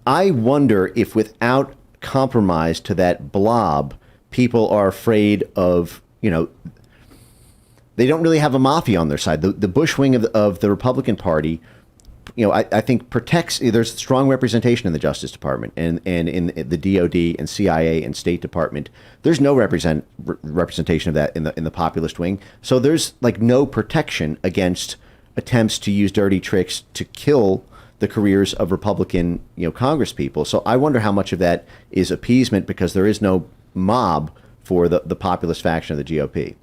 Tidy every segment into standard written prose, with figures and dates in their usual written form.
I wonder if without compromise to that blob, people are afraid of, they don't really have a mafia on their side. The Bush wing of the Republican Party, I think protects. There's strong representation in the Justice Department and in the DOD and CIA and State Department. There's no representation of that in the populist wing. So there's like no protection against attempts to use dirty tricks to kill the careers of Republican, Congress people. So I wonder how much of that is appeasement because there is no mob for the populist faction of the GOP.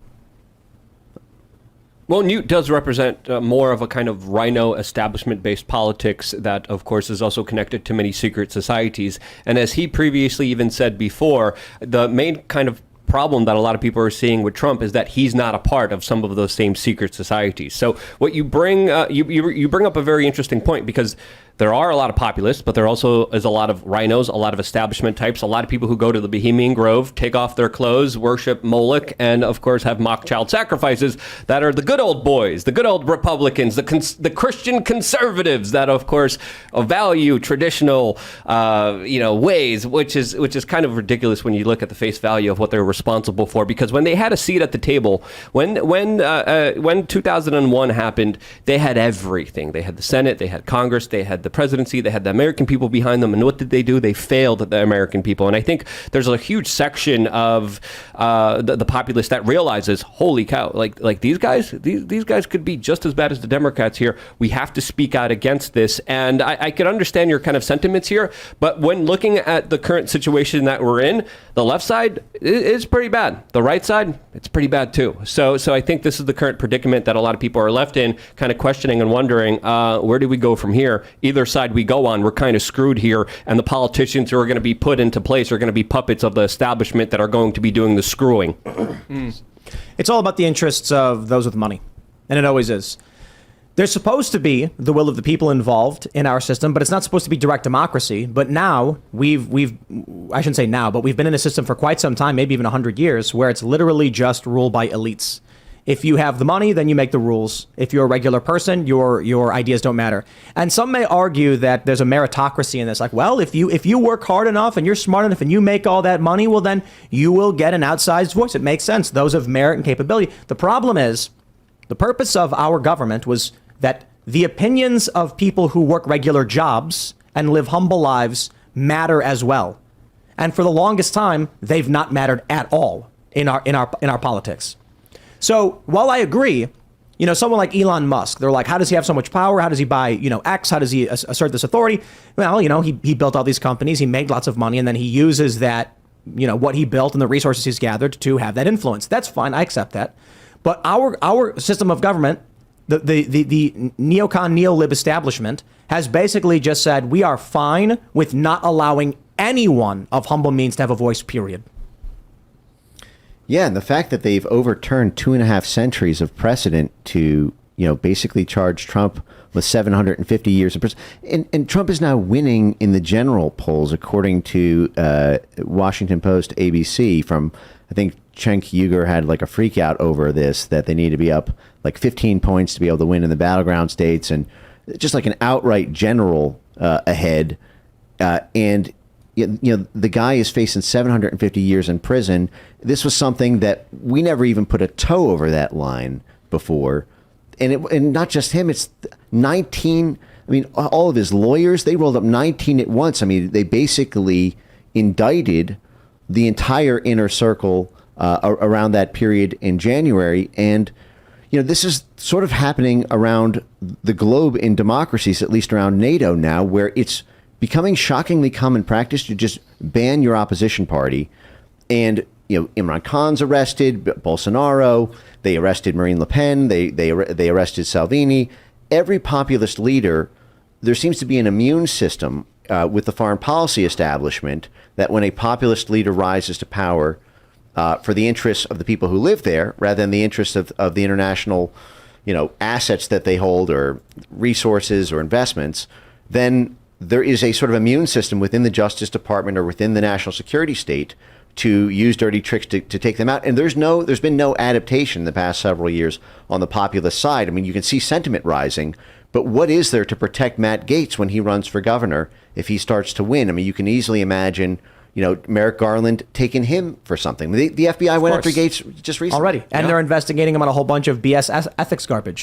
Well, Newt does represent more of a kind of rhino establishment-based politics that, of course, is also connected to many secret societies. And as he previously even said before, the main kind of problem that a lot of people are seeing with Trump is that he's not a part of some of those same secret societies. So what you bring, you bring up a very interesting point because there are a lot of populists, but there also is a lot of rhinos, a lot of establishment types, a lot of people who go to the Bohemian Grove, take off their clothes, worship Moloch, and of course have mock child sacrifices that are the good old boys, the good old Republicans, the Christian conservatives that of course value traditional, ways, which is kind of ridiculous when you look at the face value of what they're responsible for. Because when they had a seat at the table, when 2001 happened, they had everything. They had the Senate, they had Congress, they had the presidency, they had the American people behind them, and what did they do? They failed the American people. And I think there's a huge section of the populace that realizes, holy cow, like these guys could be just as bad as the Democrats here. We have to speak out against this. And I could understand your kind of sentiments here, but when looking at the current situation that we're in, the left side is pretty bad. The right side, it's pretty bad too. So I think this is the current predicament that a lot of people are left in, kind of questioning and wondering, where do we go from here? Either side we go on, we're kind of screwed here, and the politicians who are going to be put into place are going to be puppets of the establishment that are going to be doing the screwing. It's all about the interests of those with money, and it always is. There's supposed to be the will of the people involved in our system, but it's not supposed to be direct democracy. But now I shouldn't say now, but we've been in a system for quite some time, maybe even 100 years, where it's literally just ruled by elites. If you have the money, then you make the rules. If you're a regular person, your ideas don't matter. And some may argue that there's a meritocracy in this. Like, well, if you work hard enough and you're smart enough and you make all that money, well, then you will get an outsized voice. It makes sense. Those of merit and capability. The problem is the purpose of our government was that the opinions of people who work regular jobs and live humble lives matter as well. And for the longest time, they've not mattered at all in our politics. So while I agree, someone like Elon Musk, they're like, how does he have so much power? How does he buy, X? How does he assert this authority? Well, he built all these companies. He made lots of money, and then he uses that, what he built and the resources he's gathered to have that influence. That's fine. I accept that. But our system of government, the neocon, neolib establishment has basically just said we are fine with not allowing anyone of humble means to have a voice, period. Yeah, and the fact that they've overturned 2.5 centuries of precedent to, basically charge Trump with 750 years of prison. And Trump is now winning in the general polls, according to Washington Post ABC from, I think, Cenk Uygur had like a freak out over this, that they need to be up like 15 points to be able to win in the battleground states, and just like an outright general ahead. And the guy is facing 750 years in prison. This was something that we never even put a toe over that line before. And not just him, it's 19. I mean, all of his lawyers, they rolled up 19 at once. I mean, they basically indicted the entire inner circle around that period in January. And, this is sort of happening around the globe in democracies, at least around NATO now, where it's becoming shockingly common practice to just ban your opposition party. And, Imran Khan's arrested, Bolsonaro, they arrested Marine Le Pen, they arrested Salvini. Every populist leader, there seems to be an immune system with the foreign policy establishment that when a populist leader rises to power for the interests of the people who live there, rather than the interests of the international, assets that they hold or resources or investments, then there is a sort of immune system within the Justice Department or within the national security state to use dirty tricks to take them out. And there's been no adaptation in the past several years on the populist side. I mean, you can see sentiment rising, but what is there to protect Matt Gaetz when he runs for governor if he starts to win. I mean, you can easily imagine, Merrick Garland taking him for something. The FBI went after Gates just recently. Already. And they're investigating him on a whole bunch of BS ethics garbage.